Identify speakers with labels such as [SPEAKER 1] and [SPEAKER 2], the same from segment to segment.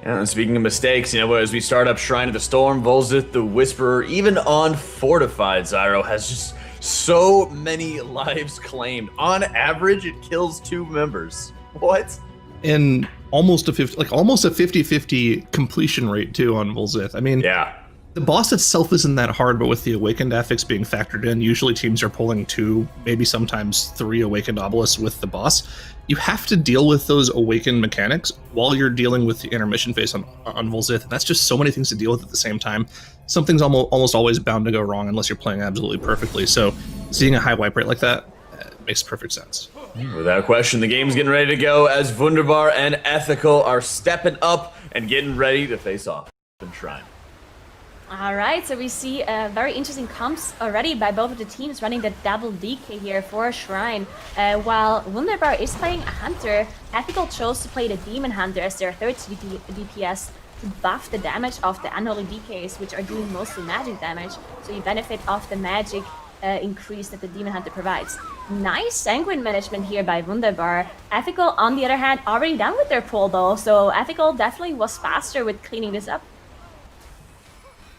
[SPEAKER 1] And speaking of mistakes, as we start up Shrine of the Storm, Volzith the Whisperer, even on Fortified, Zyro has just so many lives claimed. On average, it kills 2 members. What?
[SPEAKER 2] And almost a 50-50 completion rate too on Volzith. I mean,
[SPEAKER 1] yeah.
[SPEAKER 2] The boss itself isn't that hard, but with the Awakened Affix being factored in, usually teams are pulling 2, maybe sometimes 3 Awakened Obelisks with the boss. You have to deal with those Awakened mechanics while you're dealing with the intermission phase on Volzith, and that's just so many things to deal with at the same time. Something's almost always bound to go wrong unless you're playing absolutely perfectly, so seeing a high wipe rate like that makes perfect sense.
[SPEAKER 1] Without question, the game's getting ready to go as Wunderbar and Ethical are stepping up and getting ready to face off in Shrine.
[SPEAKER 3] Alright, so we see very interesting comps already by both of the teams running the double DK here for Shrine. While Wunderbar is playing a Hunter, Ethical chose to play the Demon Hunter as their third DPS to buff the damage of the Unholy DKs, which are doing mostly magic damage, so you benefit off the magic increase that the Demon Hunter provides. Nice Sanguine management here by Wunderbar. Ethical, on the other hand, already done with their pull though, so Ethical definitely was faster with cleaning this up.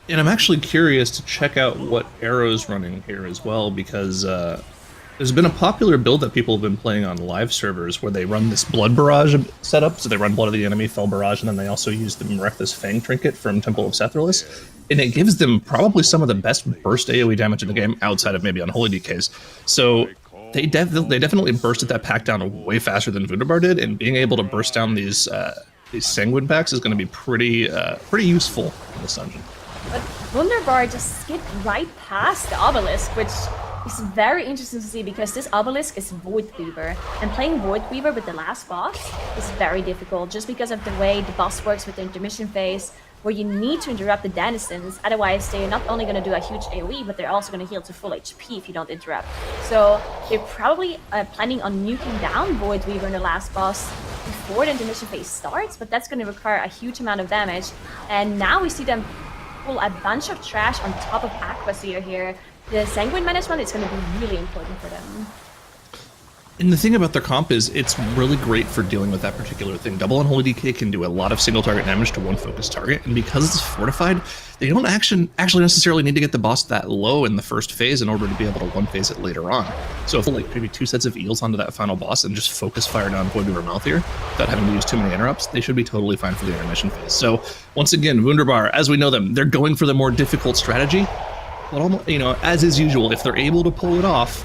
[SPEAKER 2] And I'm actually curious to check out what Arrow's running here as well, because there's been a popular build that people have been playing on live servers where they run this Blood Barrage setup, so they run Blood of the Enemy, Fell Barrage, and then they also use the Miraculous Fang Trinket from Temple of Sethralus, and it gives them probably some of the best burst AoE damage in the game, outside of maybe Unholy DKs. So they definitely bursted that pack down way faster than Wunderbar did, and being able to burst down these Sanguine packs is going to be pretty useful in this dungeon.
[SPEAKER 3] But Wunderbar just skipped right past the Obelisk, which is very interesting to see because this Obelisk is Void Weaver, and playing Void Weaver with the last boss is very difficult just because of the way the boss works with the intermission phase, where you need to interrupt the denizens, otherwise they're not only going to do a huge AoE, but they're also going to heal to full HP if you don't interrupt. So they're probably planning on nuking down Void Weaver in the last boss before the intermission phase starts, but that's going to require a huge amount of damage, and now we see them pull a bunch of trash on top of Aquaseer here. The Sanguine management is going to be really important for them.
[SPEAKER 2] And the thing about their comp is it's really great for dealing with that particular thing. Double Unholy DK can do a lot of single target damage to one focused target, and because it's fortified, they don't actually necessarily need to get the boss that low in the first phase in order to be able to one phase it later on. So if like maybe 2 sets of eels onto that final boss and just focus fire down Void Weaver Malthier without having to use too many interrupts, they should be totally fine for the intermission phase. So once again, Wunderbar, as we know them, they're going for the more difficult strategy. But almost, as is usual, if they're able to pull it off,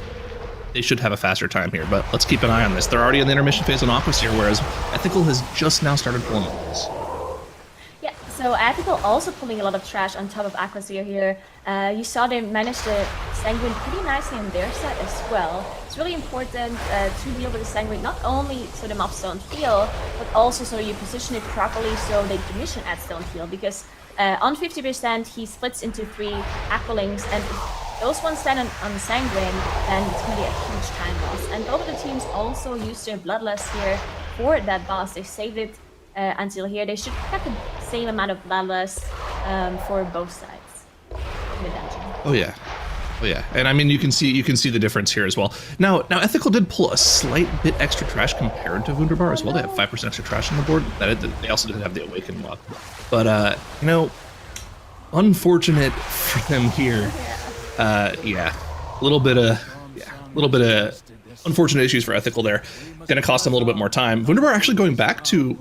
[SPEAKER 2] they should have a faster time here, but let's keep an eye on this. They're already in the intermission phase on Aquaseer, whereas Ethical has just now started pulling this.
[SPEAKER 3] Yeah, so Ethical also pulling a lot of trash on top of Aquaseer here. You saw they managed to Sanguine pretty nicely on their side as well. It's really important to deal with the Sanguine, not only so the mobs don't heal, but also so you position it properly so the intermission adds don't heal, because on 50% he splits into 3 Aqualings, and those ones stand on Sanguine, and it's going to be a huge time loss. And both of the teams also used their Bloodlust here for that boss. They saved it until here. They should get the same amount of Bloodlust for both sides in the dungeon.
[SPEAKER 2] Oh yeah, and I mean you can see the difference here as well. Now Ethical did pull a slight bit extra trash compared to Wunderbar as well. They have 5% extra trash on the board. They also did have the Awakened lock, but unfortunate for them here. Yeah, a little bit of unfortunate issues for Ethical there. Going to cost them a little bit more time. Wunderbar actually going back to,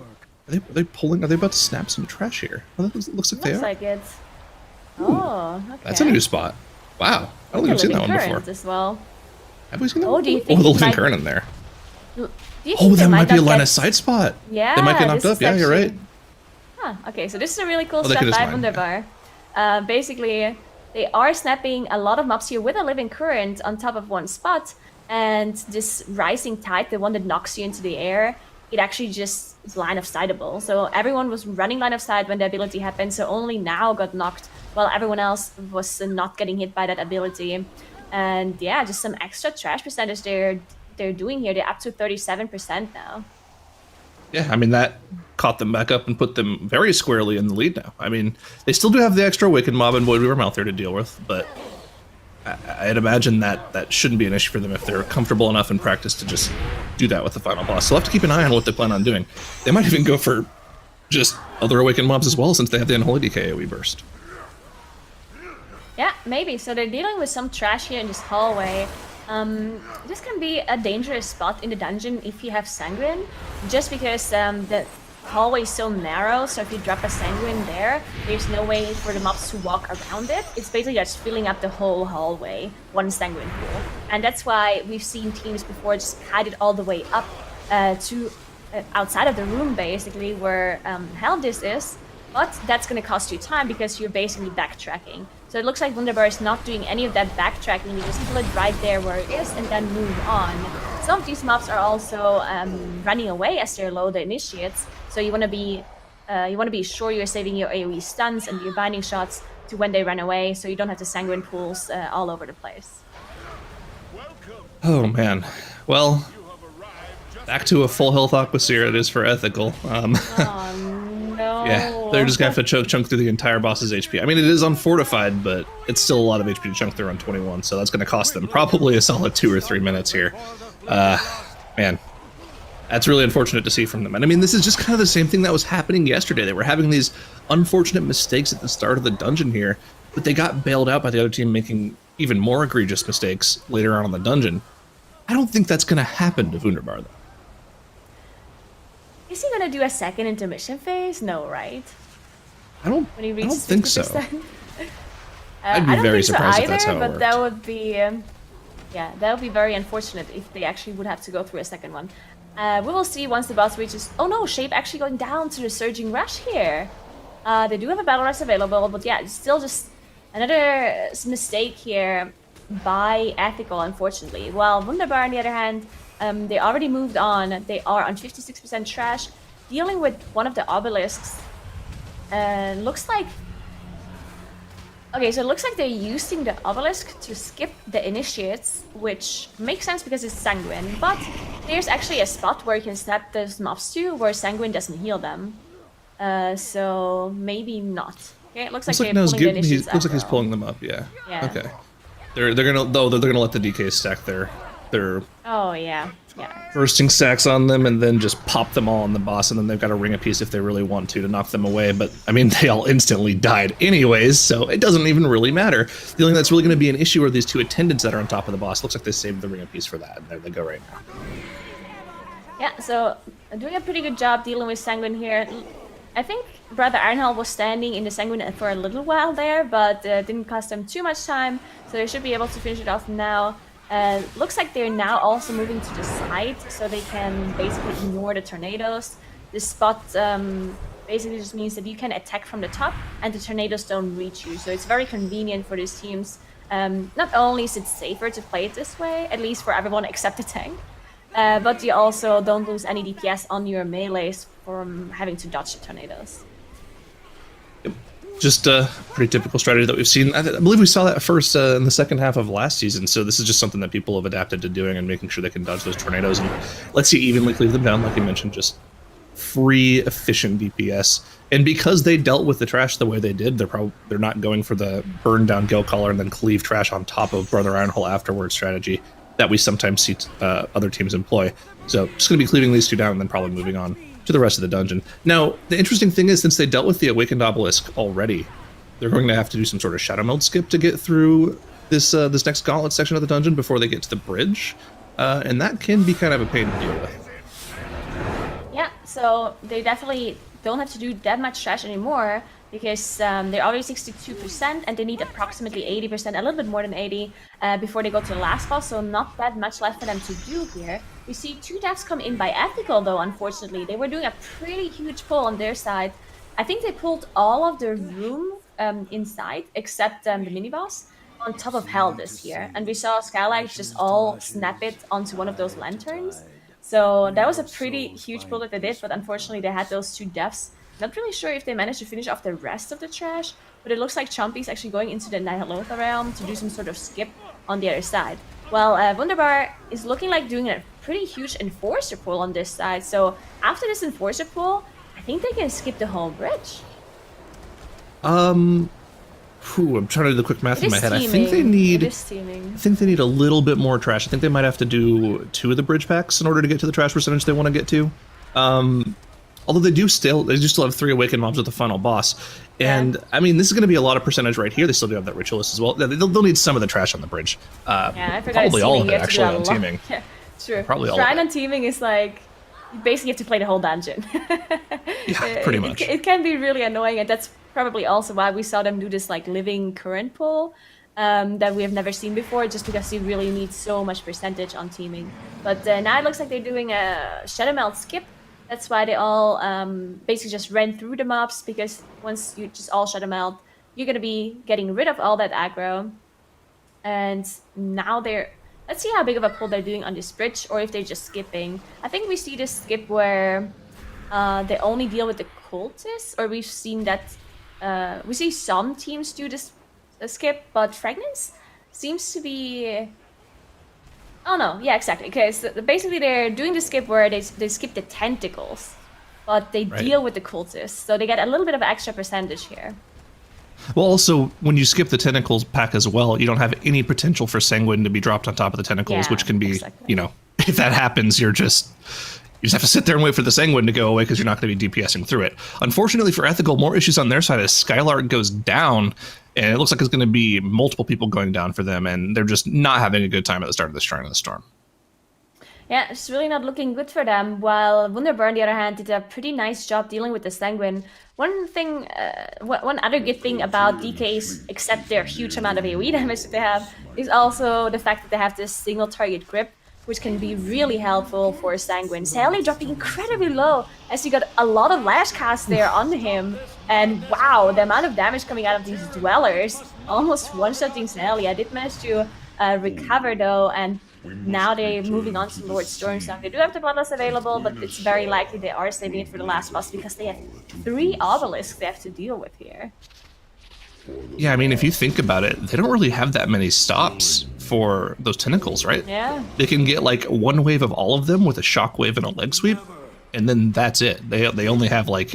[SPEAKER 2] are they about to snap some trash here? Oh, that looks like they are.
[SPEAKER 3] Looks like it's. Oh, okay.
[SPEAKER 2] That's a new spot. Wow, I don't think I've seen that one before.
[SPEAKER 3] As well.
[SPEAKER 2] Have we seen that?
[SPEAKER 3] Oh, do you think
[SPEAKER 2] the living current in there.
[SPEAKER 3] Oh,
[SPEAKER 2] that might be a line of sight spot.
[SPEAKER 3] Yeah,
[SPEAKER 2] they might get knocked up. Yeah, you're right.
[SPEAKER 3] Huh, okay, so this is a really cool step by Wunderbar. Basically, they are snapping a lot of mobs here with a living current on top of one spot, and this rising tide, the one that knocks you into the air, it actually just is line of sightable. So everyone was running line of sight when the ability happened, so only now got knocked, while everyone else was not getting hit by that ability. And yeah, just some extra trash percentage they're doing here. They're up to 37% now.
[SPEAKER 2] Yeah, I mean, that caught them back up and put them very squarely in the lead now. I mean, they still do have the extra Awakened Mob and Void Weaver Malthier to deal with, but I'd imagine that shouldn't be an issue for them if they're comfortable enough in practice to just do that with the final boss. So they'll have to keep an eye on what they plan on doing. They might even go for just other awakened mobs as well, since they have the Unholy DK AoE burst.
[SPEAKER 3] Yeah, maybe. So they're dealing with some trash here in this hallway. This can be a dangerous spot in the dungeon if you have Sanguine, just because the hallway is so narrow, so if you drop a Sanguine there, there's no way for the mobs to walk around it. It's basically just filling up the whole hallway, one Sanguine pool. And that's why we've seen teams before just hide it all the way up to outside of the room, basically, where Helldis is. But that's going to cost you time because you're basically backtracking. So it looks like Wunderbar is not doing any of that backtracking. You just pull it right there where it is and then move on. Some of these mobs are also running away as they're low the initiates. So you want to be sure you're saving your AoE stuns and your binding shots to when they run away, so you don't have the Sanguine pools all over the place.
[SPEAKER 2] Oh man, well, back to a full health Aquaseer it is for Ethical.
[SPEAKER 3] Oh no.
[SPEAKER 2] Yeah, they're just gonna have to chunk through the entire boss's HP. I mean, it is unfortified, but it's still a lot of HP to chunk through on 21, so that's gonna cost them probably a solid 2 or 3 minutes here. Man, that's really unfortunate to see from them. And I mean, this is just kind of the same thing that was happening yesterday. They were having these unfortunate mistakes at the start of the dungeon here, but they got bailed out by the other team making even more egregious mistakes later on in the dungeon. I don't think that's gonna happen to Wunderbar, though.
[SPEAKER 3] Is he gonna do a second intermission phase? No, right?
[SPEAKER 2] I don't think so. I'd be very surprised if that's how it worked.
[SPEAKER 3] But that would be, yeah, that would be very unfortunate if they actually would have to go through a second one. We will see once the boss reaches. Oh no, Shape actually going down to the Surging Rush here. They do have a Battle Rush available, but yeah, it's still just another mistake here by Ethical, unfortunately. While Wunderbar, on the other hand, they already moved on. They are on 56% trash, dealing with one of the obelisks. Looks like... Okay, so it looks like they're using the obelisk to skip the initiates, which makes sense because it's Sanguine, but there's actually a spot where you can snap those mobs to, where Sanguine doesn't heal them. So maybe not. Okay, it looks like they're pulling the initiates.
[SPEAKER 2] Looks like he's pulling them up, yeah. Okay. They're gonna let the DK stack their
[SPEAKER 3] oh yeah.
[SPEAKER 2] bursting stacks on them and then just pop them all on the boss, and then they've got to ring a piece if they really want to knock them away. But I mean, they all instantly died anyways, so it doesn't even really matter. The only thing that's really going to be an issue are these 2 attendants that are on top of the boss. Looks like they saved the ring a piece for that, and there they go right now.
[SPEAKER 3] Yeah, so doing a pretty good job dealing with Sanguine here. I think Brother Ironhall was standing in the Sanguine for a little while there, but didn't cost them too much time, so they should be able to finish it off now. Looks like they're now also moving to the side, so they can basically ignore the tornadoes. This spot basically just means that you can attack from the top, and the tornadoes don't reach you, so it's very convenient for these teams. Not only is it safer to play it this way, at least for everyone except the tank, but you also don't lose any DPS on your melees from having to dodge the tornadoes.
[SPEAKER 2] Yep. Just a pretty typical strategy that we've seen. I believe we saw that first in the second half of last season, so this is just something that people have adapted to doing and making sure they can dodge those tornadoes and lets you evenly cleave them down, like you mentioned, just free, efficient DPS. And because they dealt with the trash the way they did, they're not going for the burn down Gale Caller and then cleave trash on top of Brother Ironhole afterwards strategy that we sometimes see other teams employ. So just going to be cleaving these 2 down and then probably moving on to the rest of the dungeon. Now, the interesting thing is, since they dealt with the Awakened Obelisk already, they're going to have to do some sort of Shadow Meld skip to get through this next gauntlet section of the dungeon before they get to the bridge, and that can be kind of a pain to deal with.
[SPEAKER 3] Yeah, so they definitely don't have to do that much trash anymore, because they're already 62% and they need approximately 80%, a little bit more than 80, before they go to the last boss, so not that much left for them to do here. We see 2 deaths come in by Ethical, though, unfortunately. They were doing a pretty huge pull on their side. I think they pulled all of the room inside, except the mini-boss, on top of Helldis here. And we saw Skylight just all snap it onto one of those lanterns. So that was a pretty huge pull that they did, but unfortunately they had those 2 deaths. Not really sure if they managed to finish off the rest of the trash, but it looks like Chompy's actually going into the Nihilotha realm to do some sort of skip on the other side. Well, Wunderbar is looking like doing a pretty huge Enforcer pull on this side, so after this Enforcer pull, I think they can skip the whole bridge.
[SPEAKER 2] I'm trying to do the quick math in my head. I think they need a little bit more trash. I think they might have to do 2 of the bridge packs in order to get to the trash percentage they want to get to. Although they do still have 3 awakened mobs at the final boss. And I mean, this is going to be a lot of percentage right here. They still do have that ritualist as well. They'll need some of the trash on the bridge.
[SPEAKER 3] Yeah, I forgot.
[SPEAKER 2] Probably all of
[SPEAKER 3] you
[SPEAKER 2] it
[SPEAKER 3] have to do
[SPEAKER 2] actually
[SPEAKER 3] a
[SPEAKER 2] on
[SPEAKER 3] lot.
[SPEAKER 2] teaming.
[SPEAKER 3] Yeah, true.
[SPEAKER 2] Probably all
[SPEAKER 3] Shrine
[SPEAKER 2] of it.
[SPEAKER 3] on teaming is like you basically have to play the whole dungeon.
[SPEAKER 2] Yeah, pretty much.
[SPEAKER 3] It can be really annoying, and that's probably also why we saw them do this like living current pull that we have never seen before, just because you really need so much percentage on teaming. But now it looks like they're doing a Shadow Melt skip. That's why they all basically just ran through the mobs, because once you just all Shadow Melt, you're going to be getting rid of all that aggro. And now let's see how big of a pull they're doing on this bridge, or if they're just skipping. I think we see this skip where they only deal with the cultists, or we've seen that we see some teams do this skip, but Fragments seems to be. Oh no, yeah, exactly. Okay, so basically they're doing the skip where they skip the tentacles, but they deal with the cultists, so they get a little bit of extra percentage here.
[SPEAKER 2] Well, also, when you skip the tentacles pack as well, you don't have any potential for Sanguine to be dropped on top of the tentacles, which can be, you know, if that happens, you just have to sit there and wait for the Sanguine to go away because you're not going to be DPSing through it. Unfortunately for Ethical, more issues on their side as Skylark goes down, and it looks like it's going to be multiple people going down for them, and they're just not having a good time at the start of the Shrine of the Storm.
[SPEAKER 3] Yeah, it's really not looking good for them, while Wunderbar, on the other hand, did a pretty nice job dealing with the Sanguine. One other good thing about DKs, except their huge amount of AoE damage that they have, is also the fact that they have this single target grip, which can be really helpful for Sanguine. Sally dropping incredibly low, as you got a lot of lash cast there on him. And wow, the amount of damage coming out of these dwellers, almost one-shotting Sally. I did manage to recover though, and now they're moving on to Lord Stormsong. They do have the Bloodlust available, but it's very likely they are saving it for the last boss, because they have 3 obelisks they have to deal with here.
[SPEAKER 2] Yeah, I mean, if you think about it, they don't really have that many stops for those tentacles, right?
[SPEAKER 3] Yeah.
[SPEAKER 2] They can get like one wave of all of them with a shockwave and a leg sweep, and then that's it. They only have like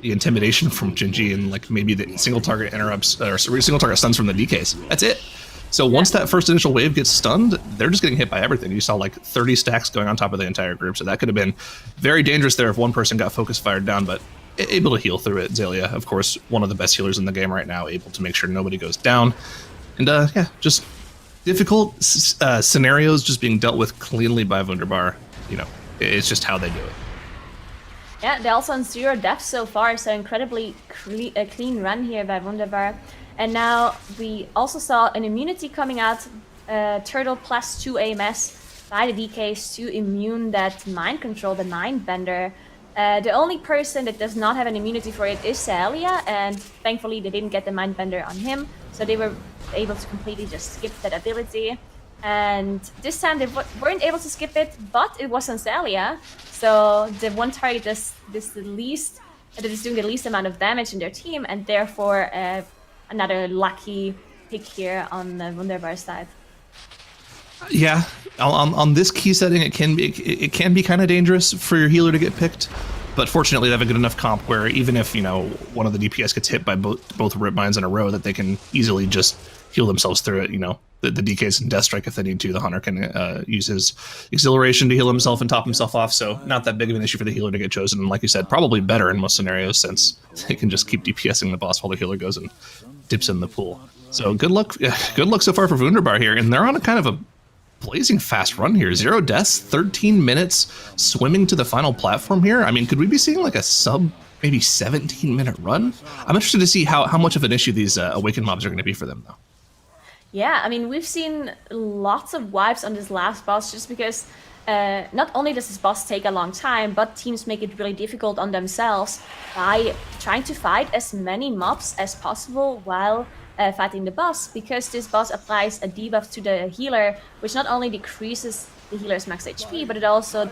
[SPEAKER 2] the intimidation from Jinji and like maybe the single target interrupts or single target stuns from the DKs. That's it. So once that first initial wave gets stunned, they're just getting hit by everything. You saw like 30 stacks going on top of the entire group, so that could have been very dangerous there if one person got focus fired down, but able to heal through it. Zaylia, of course, one of the best healers in the game right now, able to make sure nobody goes down. And yeah, just difficult scenarios just being dealt with cleanly by Wunderbar. You know, it's just how they do it.
[SPEAKER 3] Yeah, they're also on 0 deaths so far, so incredibly clean run here by Wunderbar. And now we also saw an immunity coming out, Turtle plus 2 AMS by the DKs to immune that mind control, the mind bender. The only person that does not have an immunity for it is Celia, and thankfully they didn't get the mind bender on him, so they were able to completely just skip that ability. And this time they weren't able to skip it, but it was on Celia, so the one target that is doing the least amount of damage in their team, and therefore another lucky pick here on the Wunderbar side.
[SPEAKER 2] Yeah, on this key setting, it can be kind of dangerous for your healer to get picked, but fortunately they have a good enough comp where even if, you know, one of the DPS gets hit by both rip mines in a row, that they can easily just heal themselves through it. You know, the DKs can Death Strike if they need to. The Hunter can use his Exhilaration to heal himself and top himself off, so not that big of an issue for the healer to get chosen. And like you said, probably better in most scenarios, since they can just keep DPSing the boss while the healer goes and dips in the pool. So good luck so far for Wunderbar here, and they're on a kind of a blazing fast run here. 0 deaths, 13 minutes swimming to the final platform here. I mean, could we be seeing like a sub maybe 17-minute run? I'm interested to see how much of an issue these awakened mobs are going to be for them, though.
[SPEAKER 3] Yeah, I mean, we've seen lots of wipes on this last boss, just because not only does this boss take a long time, but teams make it really difficult on themselves by trying to fight as many mobs as possible while fighting the boss, because this boss applies a debuff to the healer, which not only decreases the healer's max HP, but it also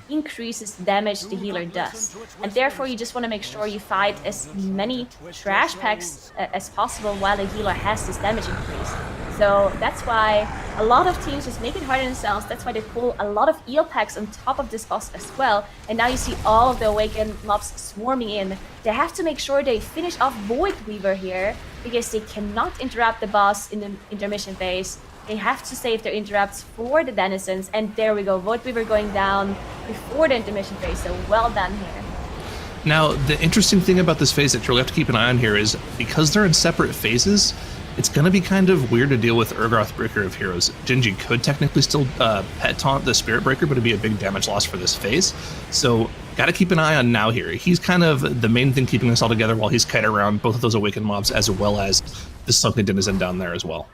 [SPEAKER 3] increases damage the healer does. And therefore you just want to make sure you fight as many trash packs as possible while the healer has this damage increase. So that's why a lot of teams just make it hard on themselves. That's why they pull a lot of eel packs on top of this boss as well. And now you see all of the awakened mobs swarming in. They have to make sure they finish off Void Weaver here, because they cannot interrupt the boss in the intermission phase. They have to save their interrupts for the denizens. And there we go, Void Weaver going down before the intermission phase. So well done here.
[SPEAKER 2] Now, the interesting thing about this phase that you'll have to keep an eye on here is because they're in separate phases, it's going to be kind of weird to deal with Urgroth Breaker of Heroes. Genji could technically still pet taunt the Spirit Breaker, but it'd be a big damage loss for this phase. So, got to keep an eye on Now here. He's kind of the main thing keeping this all together while he's kiting around both of those Awakened mobs as well as the Sunken Denizen down there as well.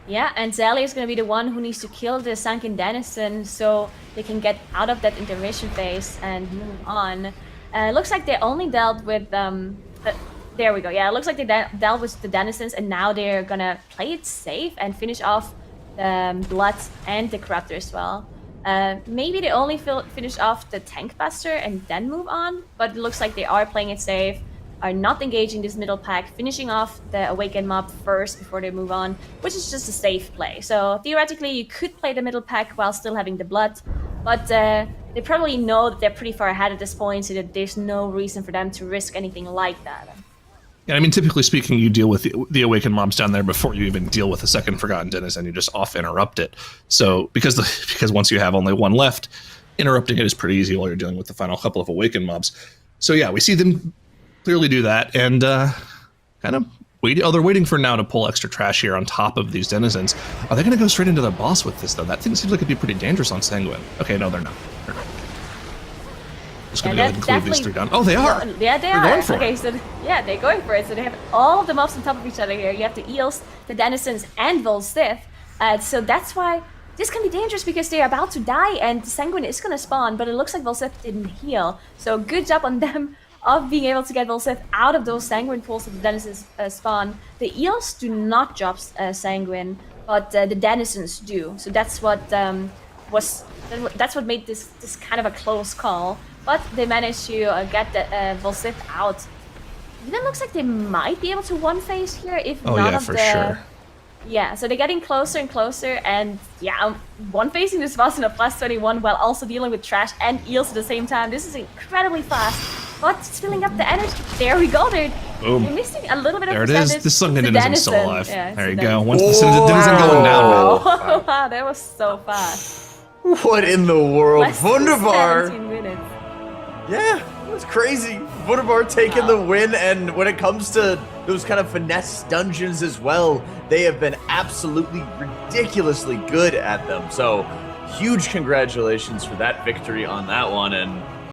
[SPEAKER 3] Yeah, and Zali is going to be the one who needs to kill the Sunken Denizen so they can get out of that intermission phase and move on. Looks like they only dealt with... there we go. Yeah, it looks like they dealt with the Denizens, and now they're going to play it safe and finish off the Blood and the Corruptor as well. Maybe they only finish off the Tank Buster and then move on, but it looks like they are playing it safe, are not engaging this middle pack, finishing off the Awakened mob first before they move on, which is just a safe play. So theoretically, you could play the middle pack while still having the Blood, but they probably know that they're pretty far ahead at this point, so that there's no reason for them to risk anything like that.
[SPEAKER 2] Yeah, I mean, typically speaking, you deal with the Awakened mobs down there before you even deal with the second Forgotten Denizen, you just off-interrupt it. So, because once you have only one left, interrupting it is pretty easy while you're dealing with the final couple of Awakened mobs. So yeah, we see them clearly do that, and kind of they're waiting for Now to pull extra trash here on top of these Denizens. Are they going to go straight into their boss with this, though? That thing seems like it'd be pretty dangerous on Sanguine. Okay, no, they're not. They're not. Just gonna go ahead and cleave these three down. Oh, they are.
[SPEAKER 3] Yeah, they are.
[SPEAKER 2] Going for
[SPEAKER 3] okay,
[SPEAKER 2] it.
[SPEAKER 3] so yeah, they're going for it. So they have all of the mobs on top of each other here. You have the Eels, the Denizens, and Volsith. So that's why this can be dangerous because they're about to die, and Sanguine is gonna spawn. But it looks like Volsith didn't heal. So good job on them of being able to get Volsith out of those Sanguine pools that the Denizens spawn. The Eels do not drop Sanguine, but the Denizens do. So that's what that's what made this kind of a close call. But they managed to get the Volsith out. It even looks like they might be able to one-phase here if none of the...
[SPEAKER 2] Sure.
[SPEAKER 3] Yeah, so they're getting closer and closer, and yeah, one-phasing this boss in a +21 while also dealing with trash and eels at the same time. This is incredibly fast, but it's filling up the energy. There we go, they're missing a little bit of percentage.
[SPEAKER 2] There it is, the Sunken Denizen's still alive.
[SPEAKER 3] Yeah,
[SPEAKER 2] there you go, once the Denizen going down, man.
[SPEAKER 3] Oh, wow, that was so fast.
[SPEAKER 1] What in the world?
[SPEAKER 3] Less than
[SPEAKER 1] Wunderbar!
[SPEAKER 3] 17 minutes.
[SPEAKER 1] Yeah, it was crazy. Wunderbar taking the win, and when it comes to those kind of finesse dungeons as well, they have been absolutely ridiculously good at them. So, huge congratulations for that victory on that one, and